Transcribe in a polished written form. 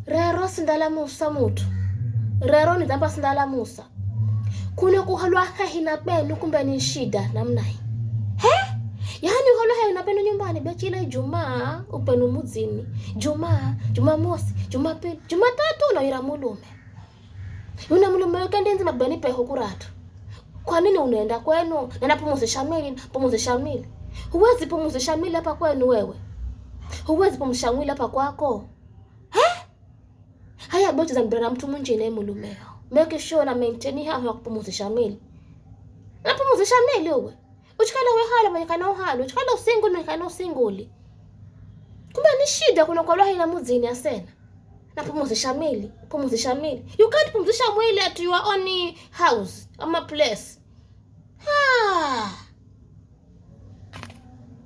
Rero sindala musa mutu. Rero ni damba sindala musa. Kuna kuhalwa hina benu kumbe ni shida namna hii. Yani uhalwa hina benu nyumbani bechile Ijumaa upenu muzini. Jumamosi, Jumapili, Jumatatu unaira mulume. Una mulume weekend nzima beni peho kuratu. Kwa nini unaenda kwenu? Na napumuzisha mili. Huwezi pumuzisha mili hapa kwenu wewe. Huwezi pumuzisha mili hapa kwako. Haya bote za mbira mtu mwingine mulumeo. Make sure na maintain hapo kupumuzisha mili. Napumuzisha mili wewe. Uchikala we hala manyakana uhalo. Uchikala usingu manyakana usinguli. Kumbe ni shida kuna kwa lahi na muzini ya sena. Napumuzisha mili. You can't pumuzisha mwili at your own house. Ama place.